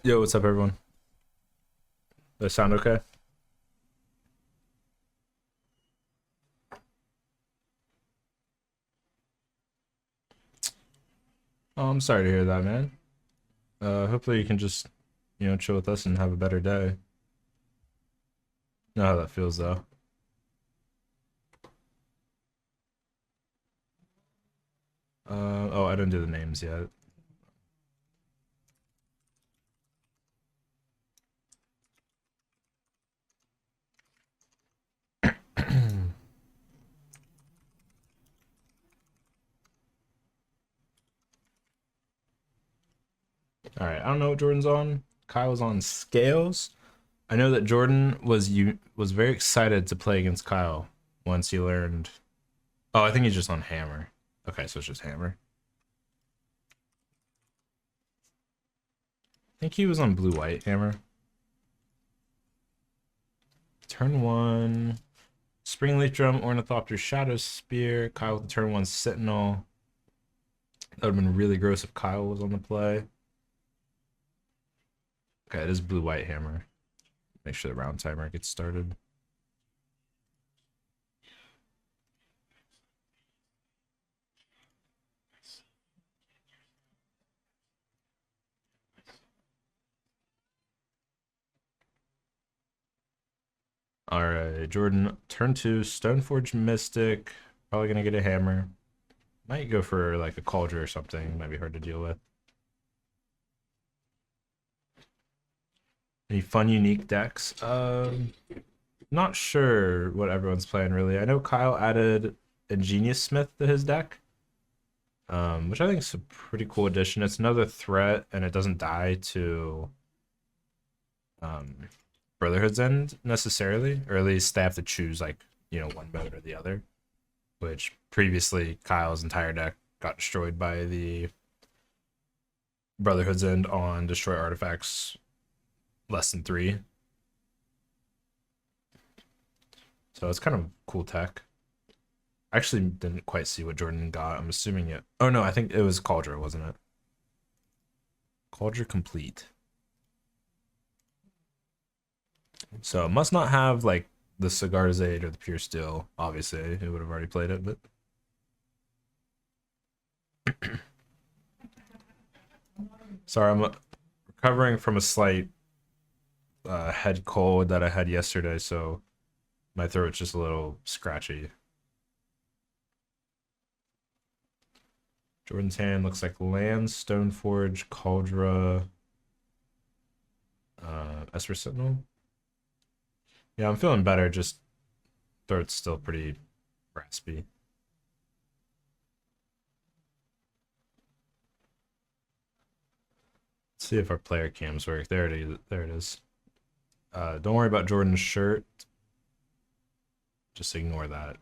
Yo, what's up, everyone? Does that sound okay? Oh, I'm sorry to hear that, man. Hopefully you can just, chill with us and have a better day. Know how that feels, though. Oh, I didn't do the names yet. All right, I don't know what Jordan's on. Kyle's on scales. I know that Jordan was very excited to play against Kyle once he learned. Oh, I think he's just on hammer. Okay, so it's just hammer. I think he was on blue-white hammer. Turn one. Springleaf Drum, Ornithopter, Shadow Spear, Kyle with the turn one Sentinel. That would have been really gross if Kyle was on the play. Okay, it is blue-white hammer. Make sure the round timer gets started. All right, Jordan, turn two, Stoneforge Mystic. Probably gonna get a hammer. Might go for like a Cauldron or something. Might be hard to deal with. Any fun, unique decks? Not sure what everyone's playing really. I know Kyle added Ingenious Smith to his deck, which I think is a pretty cool addition. It's another threat, and it doesn't die to Brotherhood's End necessarily, or at least they have to choose like one mode or the other. Which previously Kyle's entire deck got destroyed by the Brotherhood's End on destroy artifacts less than 3. So it's kind of cool tech. I actually didn't quite see what Jordan got. I'm assuming it. Oh no, I think it was Cauldron, wasn't it? Cauldron complete. So it must not have like the Cigar's Aid or the Pure Steel. Obviously, it would have already played it, but sorry, I'm recovering from a slight head cold that I had yesterday, so my throat's just a little scratchy. Jordan's hand looks like Land, Stoneforge, Cauldra, Esper Sentinel. Yeah, I'm feeling better, just throat's still pretty raspy. Let's see if our player cams work. There it is. There it is. Don't worry about Jordan's shirt. Just ignore that.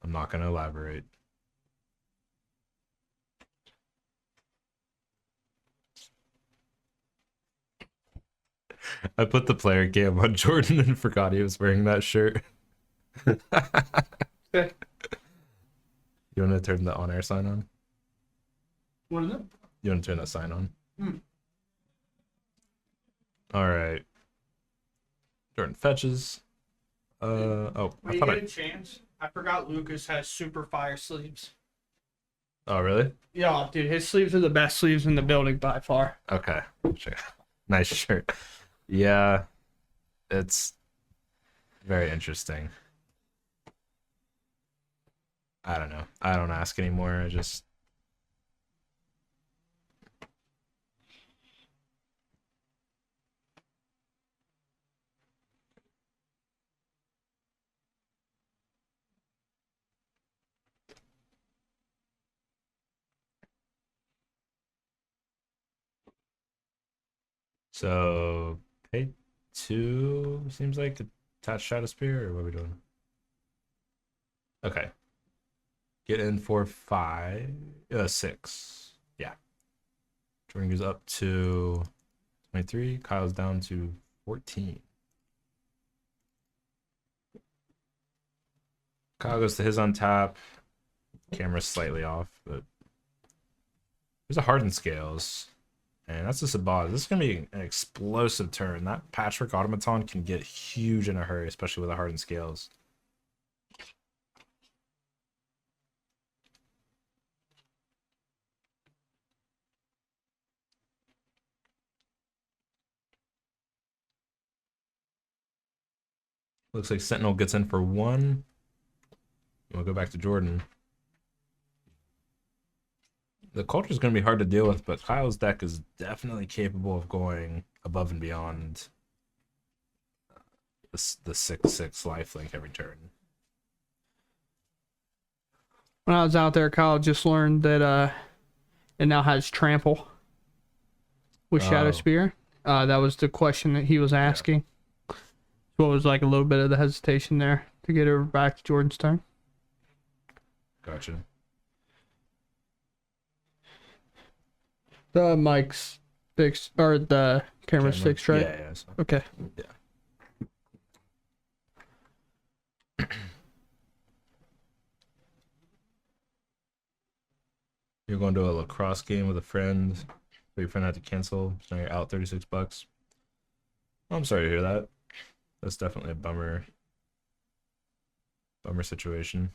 I'm not going to elaborate. I put the player cam on Jordan and forgot he was wearing that shirt. You want to turn the on-air sign on? What is it? You want to turn that sign on? Hmm. All right. Jordan fetches. Oh, When you get a chance, I forgot Lucas has super fire sleeves. Oh, really? Yeah, dude, his sleeves are the best sleeves in the building by far. Okay. Sure. Nice shirt. Yeah, it's very interesting. I don't know. I don't ask anymore. I just so pay 2 seems like attached shadow spear, or what are we doing? Okay. Get in for 5 6. Yeah. Jordan goes up to 23. Kyle's down to 14. Kyle goes to his on tap. Camera's slightly off, but there's a hardened scales. And that's just a boss. This is going to be an explosive turn. That Patchwork Automaton can get huge in a hurry, especially with the hardened scales. Looks like Sentinel gets in for 1. We'll go back to Jordan. The culture is going to be hard to deal with, but Kyle's deck is definitely capable of going above and beyond the 6/6 lifelink every turn. When I was out there, Kyle just learned that it now has trample with Shadow Oh. Spear. That was the question that he was asking. What was like a little bit of the hesitation there to get over back to Jordan's turn. Gotcha. The mic's fixed, or the camera's Camera. fixed, right? Yeah. So, Okay. yeah. You're going to a lacrosse game with a friend, but your friend had to cancel, so now you're out $36. I'm sorry to hear that. That's definitely a bummer situation.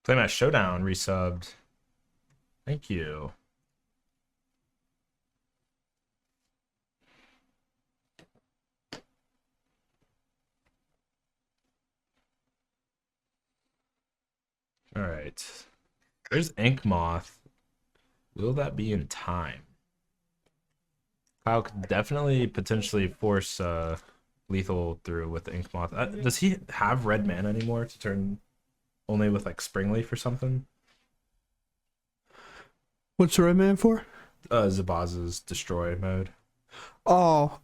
Playmatch Showdown resubbed. Thank you. All right. There's Ink Moth. Will that be in time? Kyle could definitely potentially force lethal through with the Ink Moth. Does he have red mana anymore to turn only with like Springleaf or something? What's the red man for? Zabaz's destroy mode. Oh,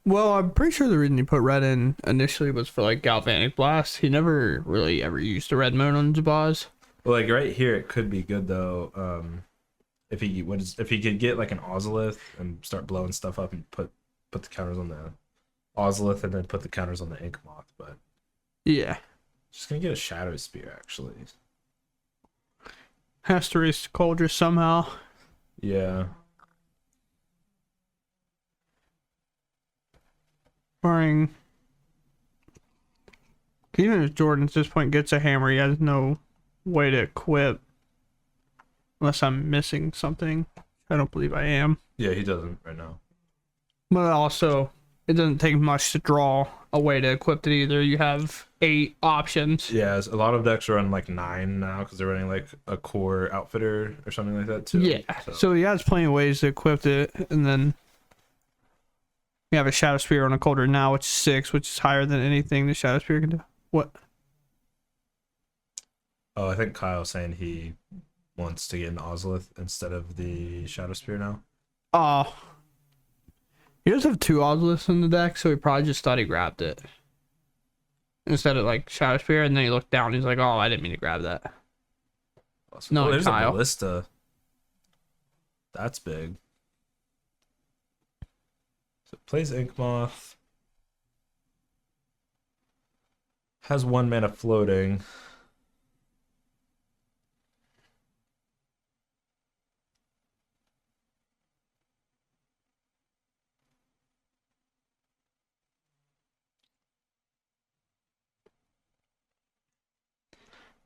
well, I'm pretty sure the reason he put red in initially was for like Galvanic Blast. He never really ever used the red mode on Zabaz. Well, like right here, it could be good though. If he could get like an Ozolith and start blowing stuff up and put the counters on the Ozolith and then put the counters on the Ink Moth, but Yeah. just gonna get a Shadow Spear actually. Has to raise the Cauldron somehow. Yeah. Barring. Even if Jordan at this point gets a hammer, he has no way to equip. Unless I'm missing something. I don't believe I am. Yeah, he doesn't right now. But also, it doesn't take much to draw a way to equip it either. You have 8 options. Yeah, a lot of decks are on like 9 now because they're running like a core outfitter or something like that too. Yeah. So he has plenty of ways to equip it, and then we have a Shadow Spear on a Cauldron now, which is 6, which is higher than anything the Shadow Spear can do. What? Oh, I think Kyle's saying he wants to get an Ozolith instead of the Shadow Spear now. Oh. He does have 2 Ozoliths in the deck, so he probably just thought he grabbed it. Instead of like Shadow Spear, and then he looked down and he's like, oh, I didn't mean to grab that. Awesome. No, Oh, there's Kyle. a Ballista. That's big. So plays Ink Moth. Has 1 mana floating.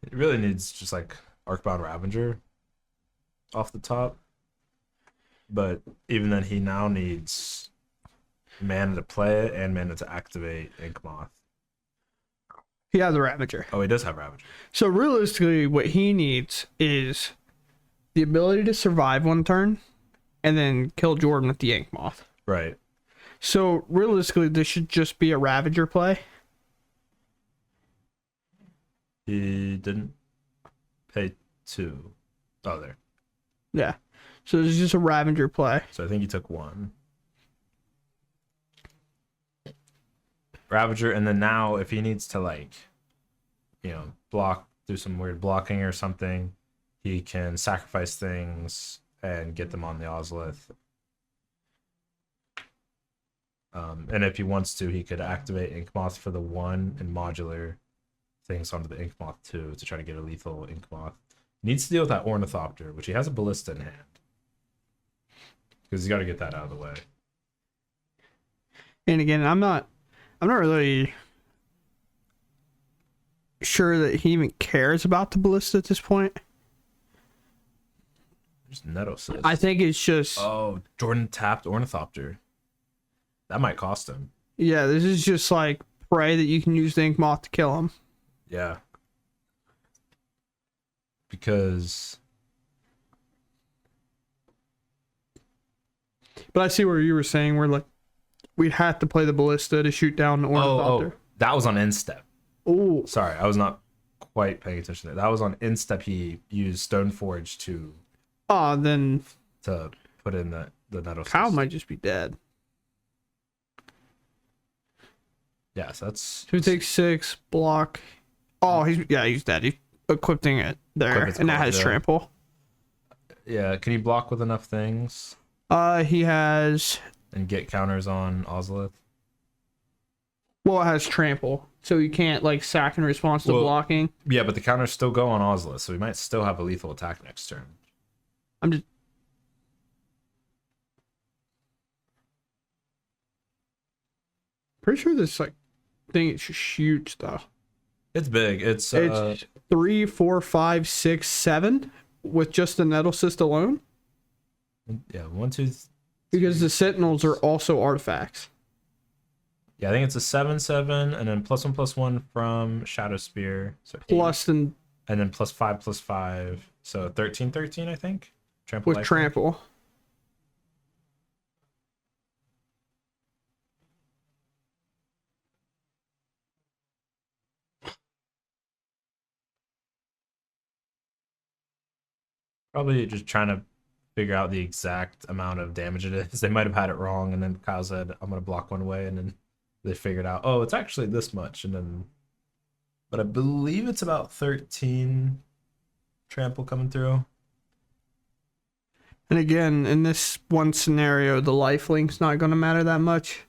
It really needs just like Arcbound Ravager off the top. But even then, he now needs mana to play it and mana to activate Ink Moth. He has a Ravager. Oh, he does have Ravager. So realistically, what he needs is the ability to survive 1 turn and then kill Jordan with the Ink Moth. Right. So realistically, this should just be a Ravager play. He didn't pay 2. Oh, there. Yeah. So it's just a Ravager play. So I think he took 1. Ravager, and then now if he needs to like, do some weird blocking or something, he can sacrifice things and get them on the Ozolith. And if he wants to, he could activate Ink Moth for the 1 and modular things onto the Ink Moth 2 to try to get a lethal Ink Moth. He needs to deal with that Ornithopter, which he has a Ballista in hand. Because he's got to get that out of the way. And again, I'm not really sure that he even cares about the ballista at this point. There's Nettlesist. I think it's just Oh, Jordan tapped Ornithopter. That might cost him. yeah, this is just like pray that you can use the ink moth to kill him. Yeah. Because But I see where you were saying where like we'd have to play the ballista to shoot down the ornithopter. that was on instep. Oh, Sorry, I was not quite paying attention to that. That was on instep. He used Stoneforge to then put in the Nettlesist. Kyle might just be dead. Yes, that's So he takes 6 block. Oh, he's dead. He's equipping it there, Equip its and that has card, yeah. trample. yeah. Can you block with enough things He has and get counters on Ozolith? it has trample, so he can't like sack in response to Well, blocking. Yeah, but the counters still go on Ozolith, so he might still have a lethal attack next turn. I'm just pretty sure this like thing it just shoots though. It's big. It's 3, 4, 5, 6, 7 with just the Nettlesist alone, yeah, 1, 2. because the Sentinels are also artifacts. Yeah, I think it's a 7/7, and then +1/+1 from Shadow Spear. So 8, Plus then and then +5/+5. So 13/13, I think. Trample with lifelink. trample. Probably just trying to figure out the exact amount of damage it is. They might have had it wrong, and then Kyle said, "I'm gonna block one way," and then they figured out, oh, it's actually this much, and then. But I believe it's about 13 trample coming through. And again, in this one scenario, the lifelink's not going to matter that much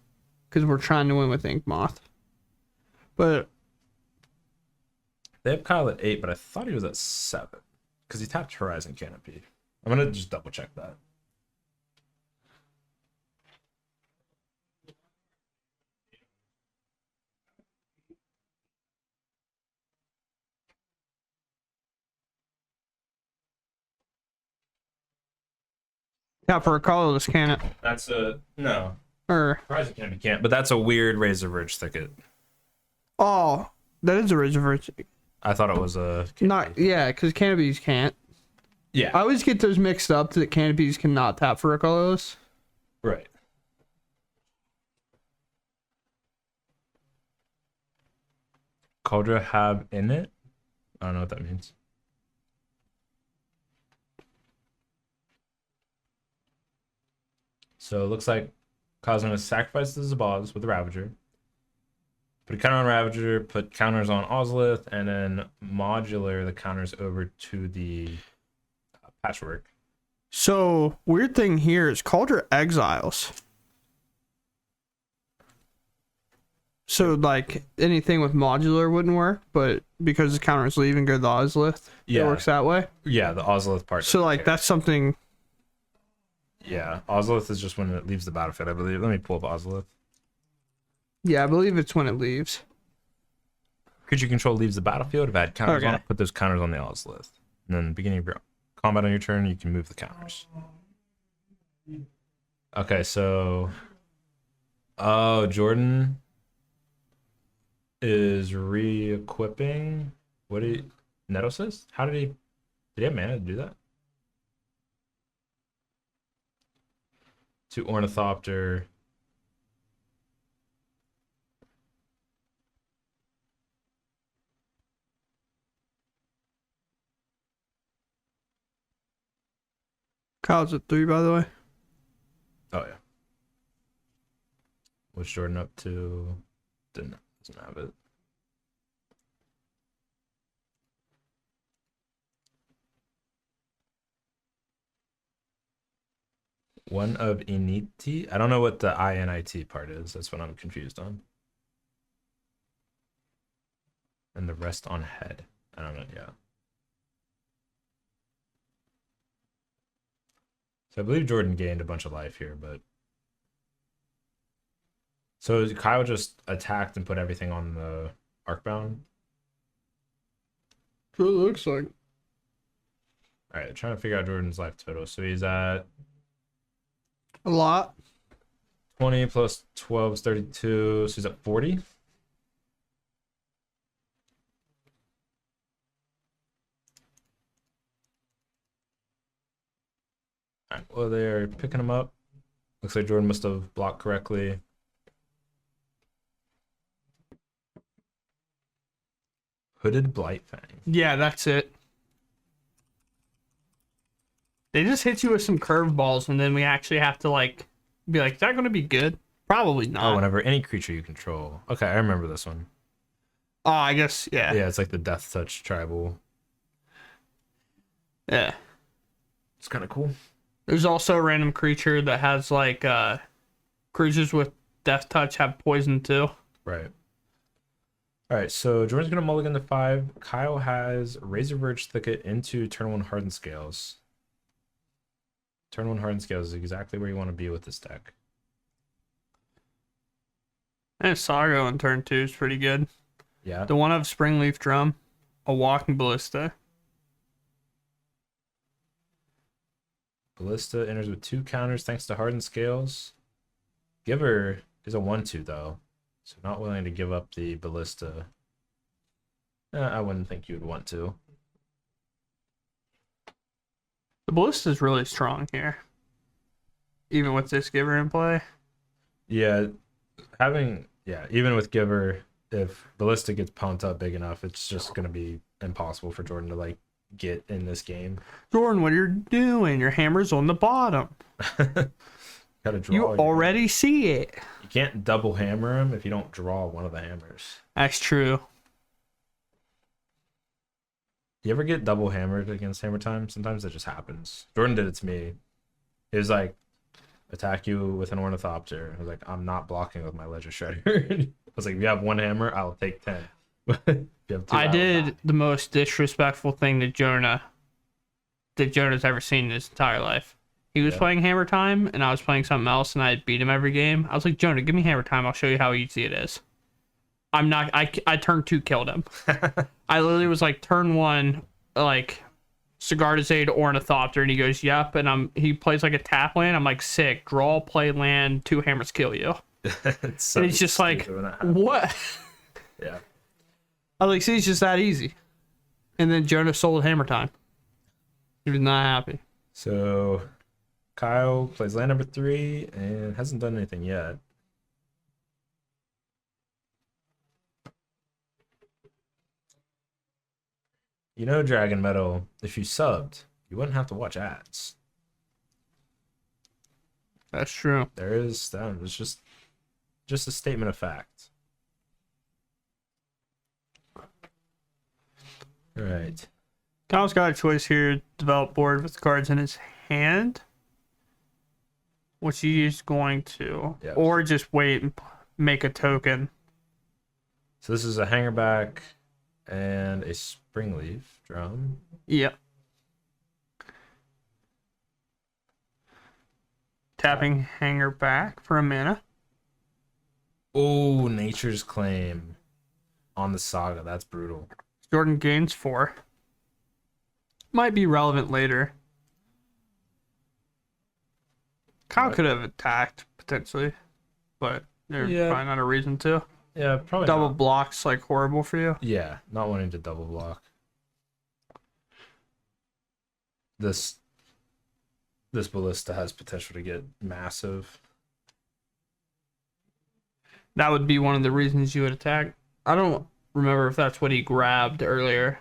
because we're trying to win with Ink Moth. But They have Kyle at 8, but I thought he was at 7 because he tapped Horizon Canopy. I'm gonna just double check that. yeah, for a colorless can it? That's a no. Or Horizon Canopy can't, but that's a weird Razor Verge thicket. oh, that is a reservoir. I thought it was a Not yeah, because canopies can't. yeah. I always get those mixed up that canopies cannot tap for a colorless. Right. Cauldra have in it? I don't know what that means. So it looks like Kyle's gonna sacrifice the Zabaz with the Ravager. Put a counter on Ravager, put counters on Ozolith, and then modular the counters over to the Patchwork. So weird thing here is Cauldra exiles. So like anything with modular wouldn't work, but because the counters leave and go to the Ozolith, Yeah. it works that way. Yeah, the Ozolith part. So doesn't like care. that's something. Yeah, Ozolith is just when it leaves the battlefield, I believe. Let me pull up Ozolith. Yeah, I believe it's when it leaves. Creature you control leaves the battlefield. If it had counters on Okay. it, put those counters on the Ozolith. And then beginning of your combat on your turn, you can move the counters. Okay, so oh, Jordan is re-equipping. What did he Nettlesist? How did he have mana to do that? To Ornithopter. Kyle's at 3, by the way. Oh yeah. What's Jordan up to? Doesn't have it. One of Initi. I don't know what the INIT part is. That's what I'm confused on. And the rest on head. I don't know. Yeah. So I believe Jordan gained a bunch of life here, but so Kyle just attacked and put everything on the Arcbound. So it looks like. All right, trying to figure out Jordan's life total. So he's at A lot. 20 plus 12 is 32. So he's at 40. All right, well, they're picking him up. Looks like Jordan must have blocked correctly. Hooded Blightfang. Yeah, that's it. They just hit you with some curveballs, and then we actually have to like be like, is that going to be good? Probably Oh, not. whenever any creature you control. Okay, I remember this one. Oh, I guess, yeah. Yeah, it's like the Death Touch tribal. Yeah. It's kind of cool. There's also a random creature that has like creatures with death touch have poison too. Right. All right, so Jordan's gonna mulligan to 5. Kyle has Razor Verge Thicket into turn 1 Hardened Scales. Turn 1 Hardened Scales is exactly where you want to be with this deck. And Saga on turn 2 is pretty good. Yeah. The one of Springleaf Drum, a Walking Ballista. Ballista enters with 2 counters thanks to Hardened Scales. Giver is a 1/2 though, so not willing to give up the Ballista. I wouldn't think you would want to. The Ballista is really strong here, even with this Giver in play. Yeah, even with Giver, if Ballista gets pumped up big enough, it's just gonna be impossible for Jordan to like get in this game. Jordan, what you're doing? Your hammer's on the bottom. Gotta draw. You already see it. You can't double hammer him if you don't draw one of the hammers. That's true. You ever get double hammered against hammer time? Sometimes it just happens. Jordan did it to me. It was like, attack you with an ornithopter. I was like, I'm not blocking with my ledger shredder. I was like, if you have 1 hammer, I'll take 10. If you have 2, I did the most disrespectful thing that Jonah's ever seen in his entire life. He was playing Hammer Time, and I was playing something else, and I beat him every game. I was like, Jonah, give me Hammer Time. I'll show you how easy it is. I turn 2 killed him. I literally was like, turn 1, like, Sigardizade Ornithopter, and he goes, yep, and he plays like a tap land. I'm like, sick. Draw, play land, 2 hammers kill you. It's And it's just like, what? Yeah. I was like, see, it's just that easy. And then Jonah sold Hammer Time. He was not happy. So Kyle plays land number 3 and hasn't done anything yet. You know, Dragon Metal, if you subbed, you wouldn't have to watch ads. That's true. There is that. It's just a statement of fact. All right. Kyle's got a choice here. Develop board with cards in his hand, which he's going to, Yep. or just wait and make a token. So this is a hangerback and a springleaf drum. Yep. Tapping hanger back for a mana. Oh, Nature's Claim on the Saga. That's brutal. Jordan gains 4. Might be relevant later. Kyle could have attacked potentially, but there's probably not a reason to. Yeah, probably Double not. blocks like horrible for you. Yeah, not wanting to double block. This ballista has potential to get massive. That would be one of the reasons you would attack. I don't remember if that's what he grabbed earlier.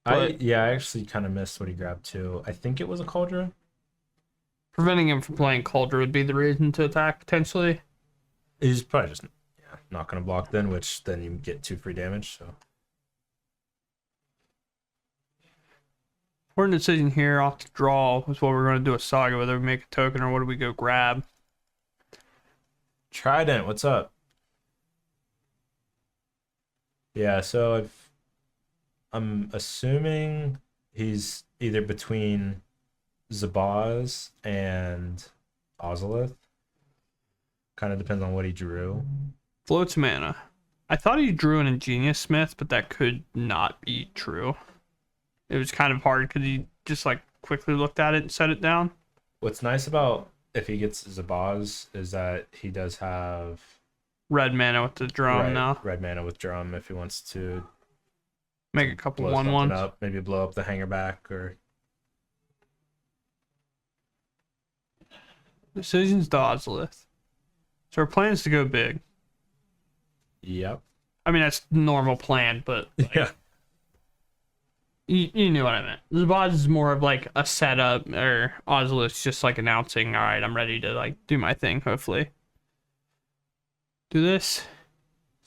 I actually kind of missed what he grabbed too. I think it was a Cauldron. Preventing him from playing Cauldron would be the reason to attack potentially. He's probably just not going to block then, which then you get 2 free damage. So Important decision here off the draw was what we're going to do a saga, whether we make a token or what do we go grab. Trident, what's up? Yeah, so I'm assuming he's either between Zabaz and Ozolith. Kind of depends on what he drew. Floats mana. I thought he drew an Ingenious Smith, but that could not be true. It was kind of hard because he just like quickly looked at it and set it down. What's nice about if he gets Zabaz is that he does have Red mana with the drum now. red mana with drum if he wants to Make a couple blow 1/1s. something up, maybe blow up the hanger back or Decisions to Ozolith. So our plan is to go big. yep. I mean, that's normal plan, but like, Yeah. you knew what I meant. Zabaz is more of like a setup, or Ozolith's just like announcing, all right, I'm ready to like do my thing, hopefully. Do this.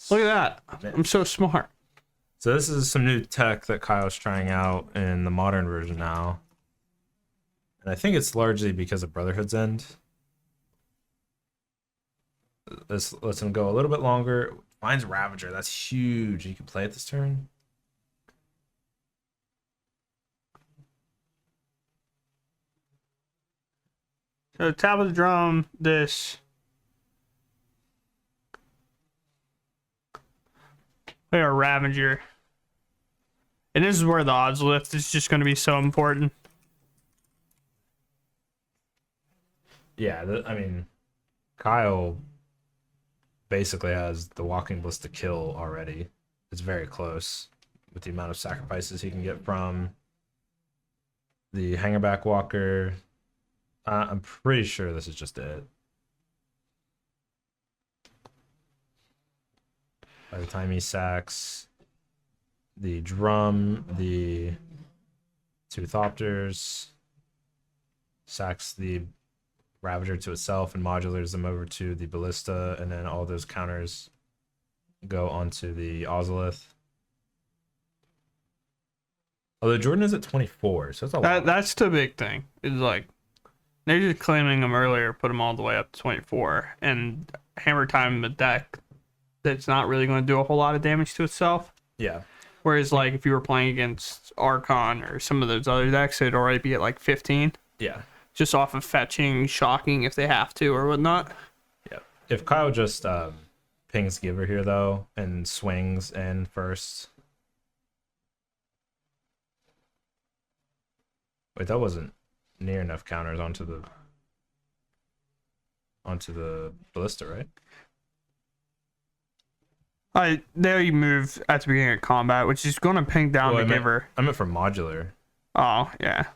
Look at that. I'm so smart. So this is some new tech that Kyle's trying out in the modern version now. And I think it's largely because of Brotherhood's End. This lets him go a little bit longer. Finds Ravager. That's huge. You can play it this turn. So top of the drum, this. Play our Ravager. And this is where the odds lift is just going to be so important. Yeah, I mean, Kyle basically has the Walking Ballista kill already. It's very close with the amount of sacrifices he can get from the Hangerback Walker. I'm pretty sure this is just it. By the time he sacks the drum, the two Thopters, sacks the Ravager to itself and modulars them over to the Ballista, and then all those counters go onto the Ozolith. Although Jordan is at 24, so that's a lot. That's the big thing. It's like they're just claiming him earlier, put him all the way up to 24, and Hammer Time the deck that's not really going to do a whole lot of damage to itself. Yeah. Whereas like if you were playing against Archon or some of those other decks, it'd already be at like 15. Yeah. Just off of fetching, shocking if they have to or whatnot. Yeah. If Kyle just pings Giver here though and swings in first. Wait, that wasn't near enough counters onto the Ballista, right? There you move at the beginning of combat, which is going to ping down Well, the Giver. I meant for modular. Oh, yeah.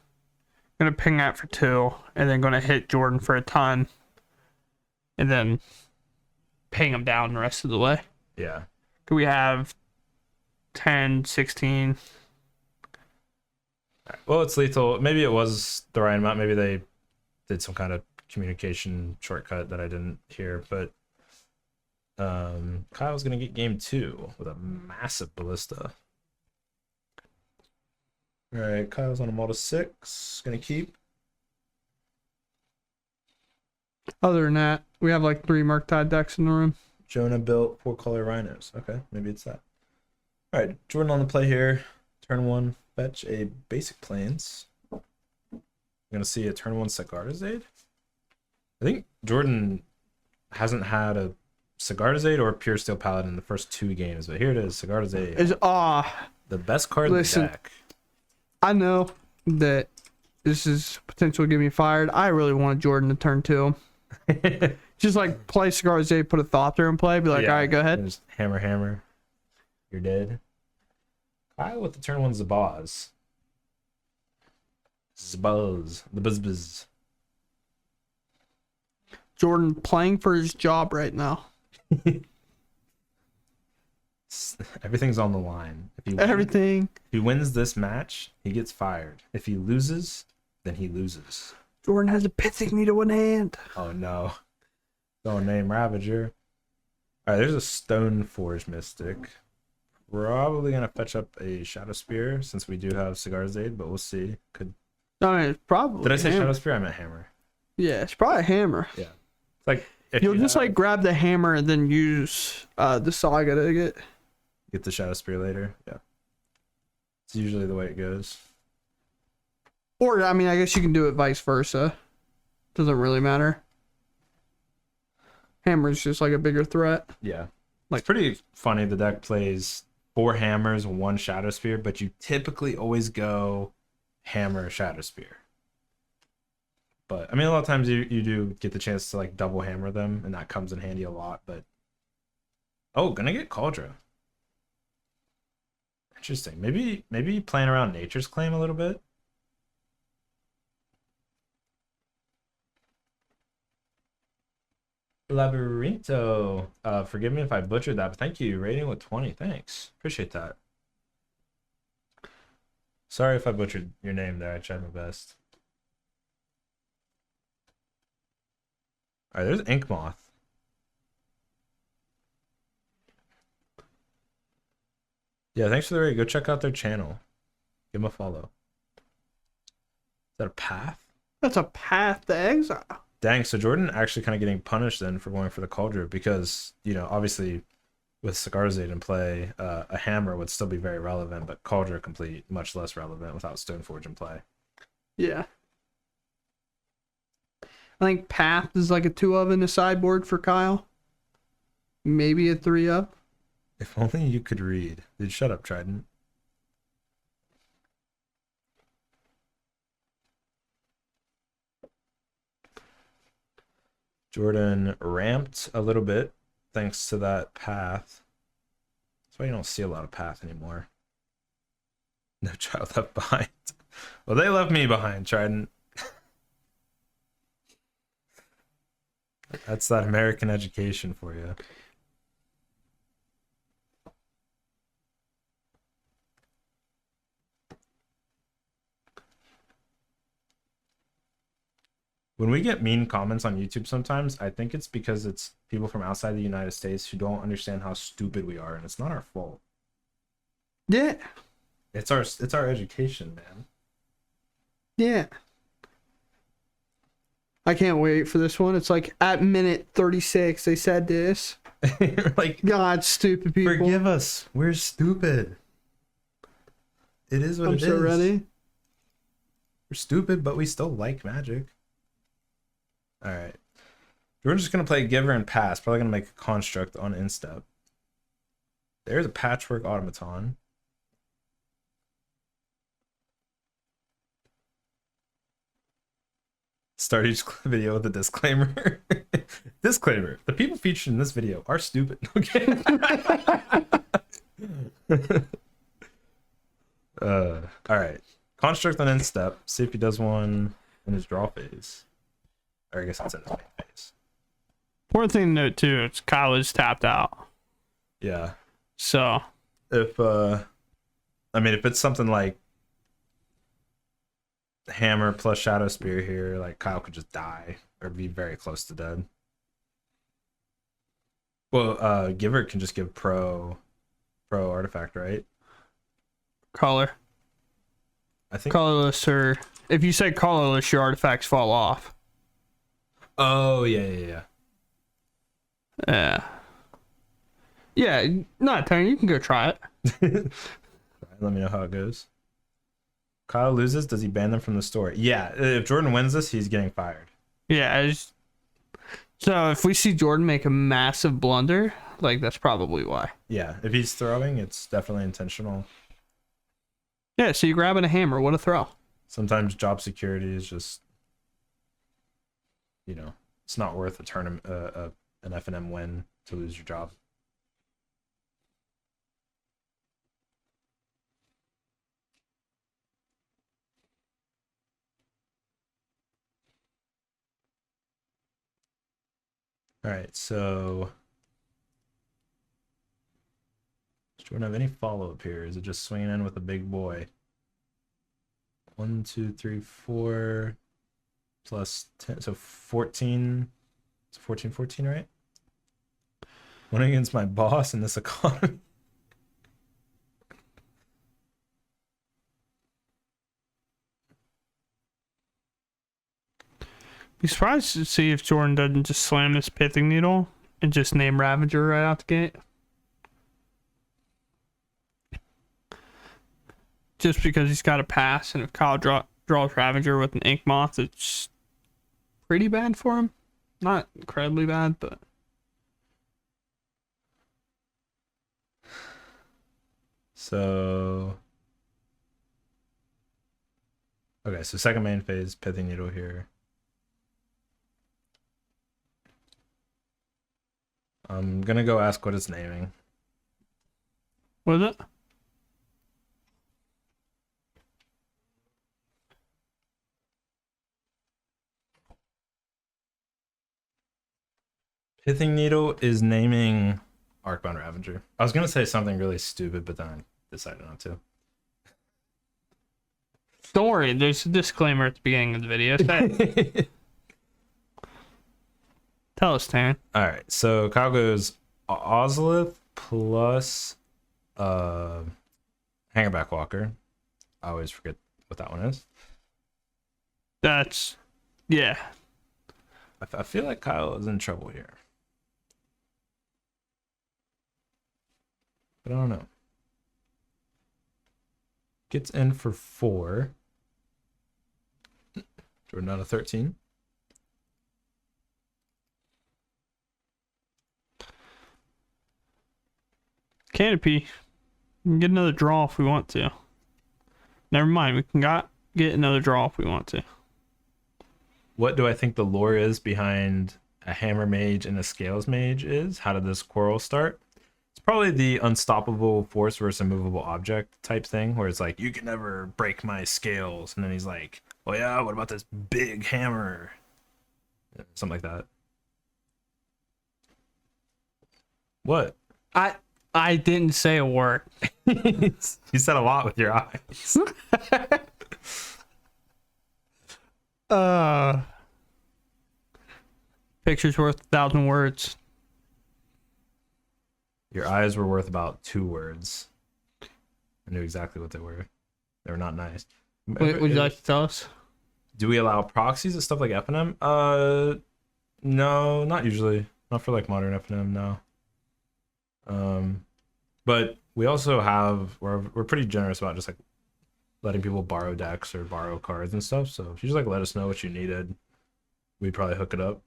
Going to ping that for 2, and then going to hit Jordan for a ton, and then ping him down the rest of the way. Yeah. Do we have 10, 16? Well, it's lethal. Maybe it was the right amount. Maybe they did some kind of communication shortcut that I didn't hear. But Kyle's going to get game 2 with a massive Ballista. All right, Kyle's on a Malta 6. Going to keep. Other than that, we have like 3 Murktide decks in the room. Jonah built 4 color rhinos. Okay, maybe it's that. All right, Jordan on the play here. Turn 1, fetch a basic plains. I'm going to see a turn 1 Sagardazade. I think Jordan hasn't had a Sagardazade or a Pure Steel Paladin in the first 2 games, but here it is, Sagardazade. Is The best card in the deck. I know that this is potential to get me fired. I really wanted Jordan to turn 2. Just like play Cigars A, put a Thopter in play, be like, Yeah, all right, go ahead. Just hammer. You're dead. Kyle with the turn 1 Zabaz. Zabaz. The buzz. Jordan playing for his job right now. Everything's on the line. Everything. If he wins this match, he gets fired. If he loses, then he loses. Jordan has a pithing needle in hand. Oh no. Don't name Ravager. Alright, there's a Stone Forge Mystic. Probably gonna fetch up a Shadow Spear since we do have Cigar's Aid, but we'll see. Could I mean, it's probably. did I say hammer. Shadow Spear? I meant hammer. Yeah, it's probably a hammer. Yeah. It's like if You'll you just have- like grab the hammer and then use the saga to get the Shadow Spear later. Yeah. It's usually the way it goes. Or I mean, I guess you can do it vice versa. Doesn't really matter. Hammer's just like a bigger threat. Yeah. Like- It's pretty funny. The deck plays 4 hammers, 1 Shadow Spear, but you typically always go hammer, Shadow Spear. But I mean, a lot of times you do get the chance to like double hammer them, and that comes in handy a lot. But oh, gonna get Cauldra. Interesting. Maybe playing around Nature's Claim a little bit. Labyrinto. Forgive me if I butchered that, but thank you. Rating with 20. Thanks. Appreciate that. Sorry if I butchered your name there. I tried my best. Alright, there's Ink Moth. Yeah, thanks for the raid. Go check out their channel. Give them a follow. Is that a path? That's a path to exile. Dang, so Jordan actually kind of getting punished then for going for the Cauldron because, you know, obviously with Cigar's Aid in play, a hammer would still be very relevant, but Cauldron complete much less relevant without Stoneforge in play. Yeah. I think path is like a 2-of in the sideboard for Kyle. Maybe a 3-of. If only you could read. Dude, shut up, Trident. Jordan ramped a little bit thanks to that path. That's why you don't see a lot of path anymore. No child left behind. Well, they left me behind, Trident. That's that American education for you. When we get mean comments on YouTube sometimes, I think it's because it's people from outside the United States who don't understand how stupid we are, and it's not our fault. Yeah. It's our education, man. Yeah. I can't wait for this one. It's like at minute 36 they said this. Like, God, stupid people. forgive us. We're stupid. It is what I'm it so is. ready. We're stupid, but we still like Magic. All right. We're just going to play Giver and Pass. Probably going to make a construct on Instep. There's a Patchwork Automaton. Start each video with a disclaimer. Disclaimer. The people featured in this video are stupid. Okay. All right. Construct on Instep. See if he does one in his draw phase. Or I guess it's in his main phase. Important thing to note too, it's Kyle is tapped out. Yeah. So If I mean if it's something like Hammer plus Shadow Spear here, like Kyle could just die or be very close to dead. Well, Giver can just give pro artifact, right? color. I think. Colorless, or if you say colorless, your artifacts fall off. Oh yeah. Yeah. Yeah, not turn. You can go try it. Let me know how it goes. Kyle loses. Does he ban them from the store? Yeah. If Jordan wins this, he's getting fired. Yeah. So if we see Jordan make a massive blunder, like that's probably why. Yeah. If he's throwing, it's definitely intentional. Yeah. So you're grabbing a hammer. What a throw. Sometimes job security is just, you know, it's not worth a tournament, an FNM win to lose your job. All right, so does Jordan have any follow-up here? Is it just swinging in with a big boy? 1, 2, 3, 4 plus 10, so 14. It's 14, right? One against my boss in this economy. Be surprised to see if Jordan doesn't just slam this pithing needle and just name Ravager right out the gate. Just because he's got a pass, and if Kyle draws Ravager with an Ink Moth, it's pretty bad for him. Not incredibly bad, but. So. Okay, so second main phase, Pithing Needle here. I'm gonna go ask what it's naming. What is it? Pithing Needle is naming Arcbound Ravager. I was gonna say something really stupid, but then I decided not to. Don't worry, there's a disclaimer at the beginning of the video. Tell us, Taryn. All right, so Kyle goes Ozolith plus Hangerback Walker. I always forget what that one is. That's, yeah. I feel like Kyle is in trouble here. But I don't know. Gets in for 4. Jordan out of 13. Canopy. We can get another draw if we want to. Never mind, we can get another draw if we want to. What do I think the lore is behind a Hammer Mage and a Scales Mage is? How did this quarrel start? It's probably the unstoppable force versus immovable object type thing, where it's like, you can never break my scales. And then he's like, oh yeah, what about this big hammer? Something like that. What? I didn't say a word. You said a lot with your eyes. Picture's worth 1,000 words. Your eyes were worth about 2 words. I knew exactly what they were. They were not nice. Would you like to tell us? Do we allow proxies and stuff like FNM? No, not usually. Not for like modern FNM, no. But we also have we're pretty generous about just like letting people borrow decks or borrow cards and stuff. So if you just like let us know what you needed, we'd probably hook it up.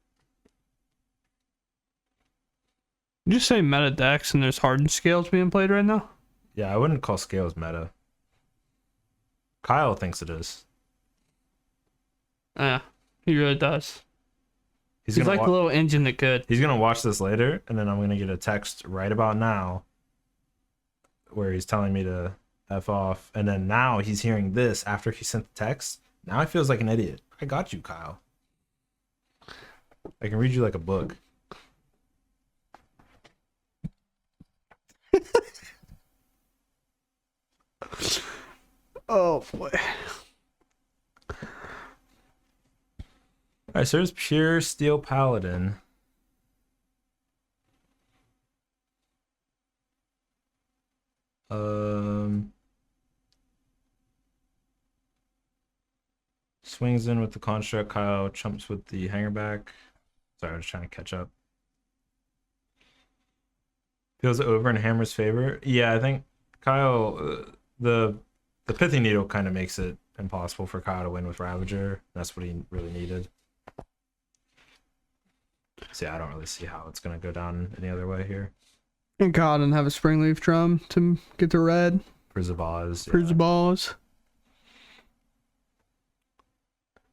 You just say meta decks and there's hardened scales being played right now? Yeah, I wouldn't call Scales meta. Kyle thinks it is. Yeah, he really does. He's He's gonna like the little engine that could. He's gonna watch this later, and then I'm gonna get a text right about now where he's telling me to F off, and then now he's hearing this after he sent the text. Now he feels like an idiot. I got you, Kyle. I can read you like a book. Oh boy. Alright, so there's Pure Steel Paladin. Swings in with the construct. Kyle chumps with the hangerback. Sorry, I was trying to catch up. Feels over in Hammer's favor. Yeah, I think Kyle, the pithy needle kind of makes it impossible for Kyle to win with Ravager. That's what he really needed. So yeah, I don't really see how it's gonna go down any other way here. And God, and have a Springleaf Drum to get the red. For Zabaz. For Zabaz.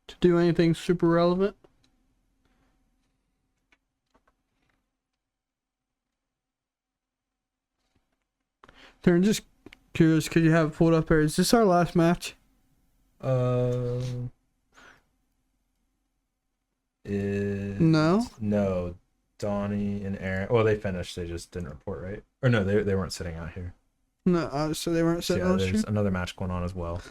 To do anything super relevant. Darren, just curious, could you have it pulled up there? Is this our last match? No. No. Donnie and Aaron. Well, they finished. They just didn't report, right? Or no, they weren't sitting out here. No, so they weren't sitting So, yeah, on the there's stream? another match going on as well.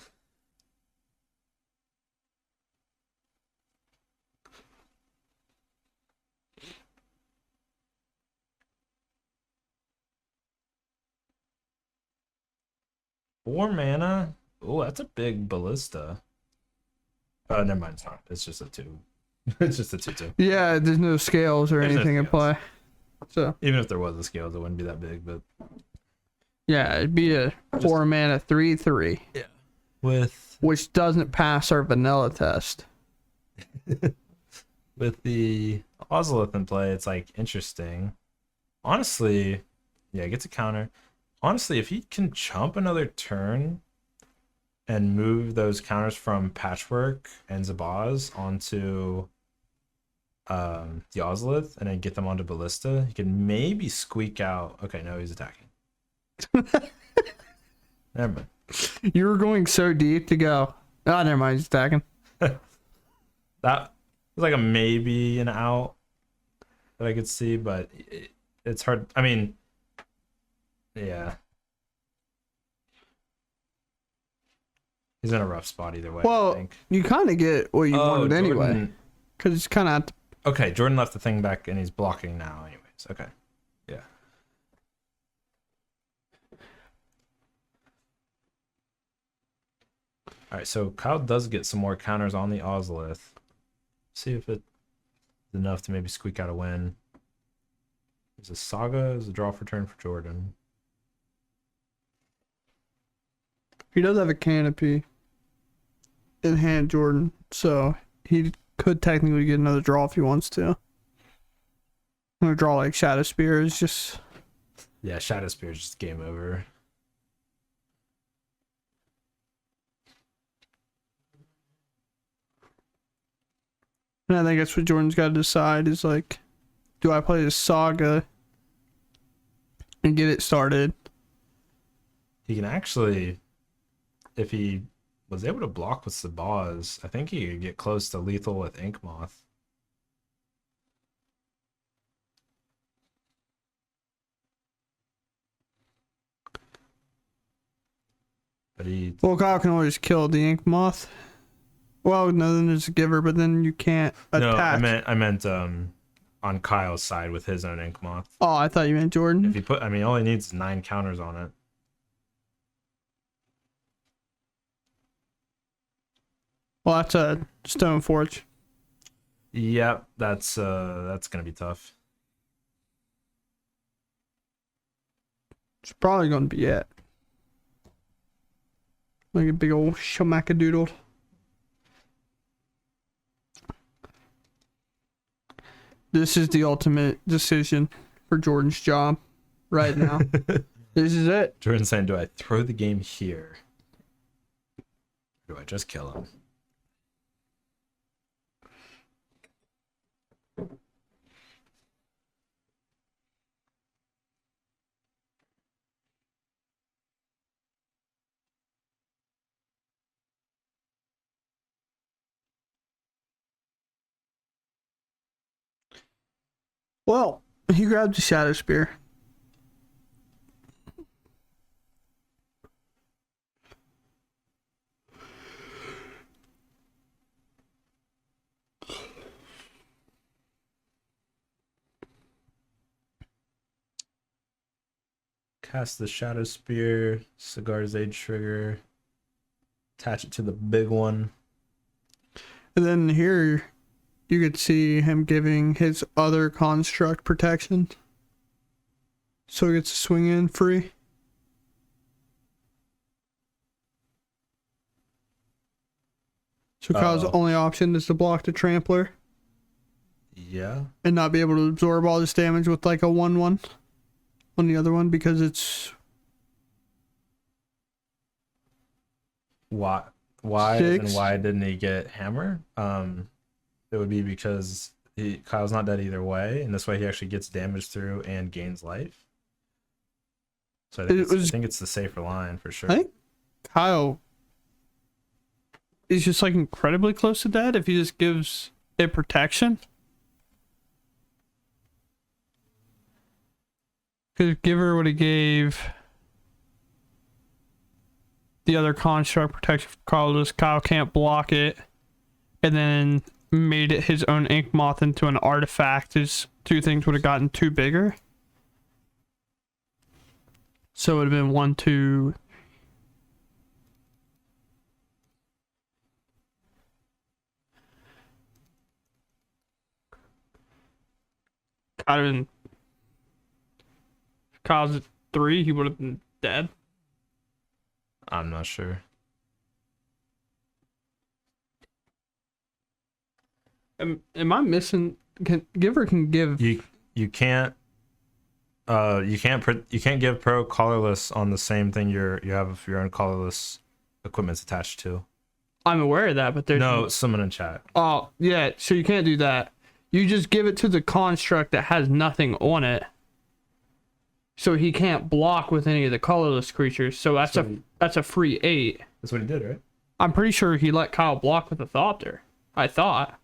Four mana. Oh, that's a big ballista. Never mind. It's not. It's just a 2. It's just a 2/2. Yeah, there's no scales or There's no anything in scales. play. So Even if there was a scales, it wouldn't be that big. But yeah, it'd be a 4-mana 3/3, with which doesn't pass our vanilla test. with the Ozolith in play, it's like interesting. Honestly, yeah, it gets a counter. Honestly, if he can chump another turn and move those counters from Patchwork and Zabaz onto the Ozolith and then get them onto Ballista, he can maybe squeak out. Okay, no, he's attacking. Never mind. You were going so deep to go. Oh, never mind. He's attacking. That was like a maybe an out that I could see, but it's hard. I mean, yeah. He's in a rough spot either way, I Well, think. you kind of get what you wanted anyway. Jordan- Because it's kind of. Okay, Jordan left the thing back and he's blocking now anyways. Okay. Yeah. Alright, so Kyle does get some more counters on the Ozolith. See if it's enough to maybe squeak out a win. Is a Saga is a draw for turn for Jordan. He does have a canopy in hand, Jordan. So he could technically get another draw if he wants to. Another draw like Shadow Spear is just. Yeah, Shadow Spear is just game over. And I think that's what Jordan's got to decide is like, do I play this Saga and get it started? He can actually, if he was able to block with Sabaz, I think he could get close to lethal with Ink Moth. But he, Well, Kyle can always kill the Ink Moth. Well, no, then there's a giver, but then you can't attack. no, I meant on Kyle's side with his own Ink Moth. Oh, I thought you meant Jordan. If he put, I mean, all he needs is 9 counters on it. Well, that's a Stone Forge. Yep, that's gonna be tough. It's probably going to be it. Like a big old shamakadoodle. This is the ultimate decision for Jordan's job right now. This is it. Jordan's saying, do I throw the game here? Or do I just kill him? Well, he grabbed the Shadow Spear. Cast the Shadow Spear, Cigar's Age Trigger, attach it to the big one. And then here you could see him giving his other construct protection. So he gets to swing in free. So Kyle's Uh-oh. only option is to block the Trampler Yeah. and not be able to absorb all this damage with like a 1/1 on the other one because it's Why? 6. And why didn't he get Hammer? It would be because Kyle's not dead either way, and this way he actually gets damage through and gains life. So I think it's the safer line for sure. I think Kyle is just like incredibly close to dead if he just gives it protection. Because Giver would have gave the other construct protection for Kyle, just Kyle can't block it, and then made it his own Ink Moth into an artifact. His 2 things would have gotten 2 bigger. So it would have been 1, 2. I'd have been Kyle's at 3, he would have been dead. I'm not sure. Am I missing? Giver can give. You can't you can't give pro colorless on the same thing you have your own colorless equipment's attached to. I'm aware of that, but there's No, someone in chat. Oh yeah, so you can't do that. You just give it to the construct that has nothing on it, so he can't block with any of the colorless creatures. So that's a free 8. That's what he did, right? I'm pretty sure he let Kyle block with the Thopter. I thought.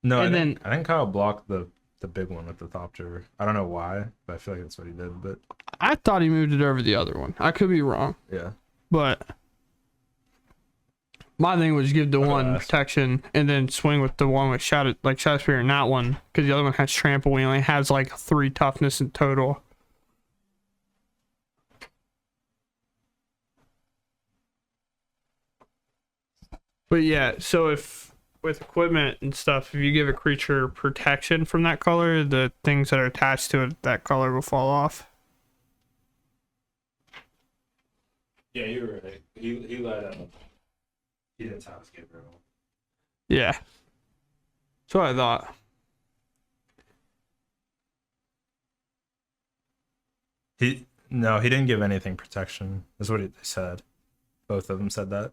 No, And I think Kyle blocked the big one with the Thopter. I don't know why, but I feel like that's what he did. But I thought he moved it over the other one. I could be wrong, yeah, but my thing was give the one protection and then swing with the one with Shadow Spear and that one, because the other one has trample. He only has like 3 toughness in total. But yeah, so if with equipment and stuff, if you give a creature protection from that color, the things that are attached to it, that color will fall off. yeah, you were right. He let he didn't tell us get rid of him. Yeah. That's what I thought. No, he didn't give anything protection. Is what they said. Both of them said that.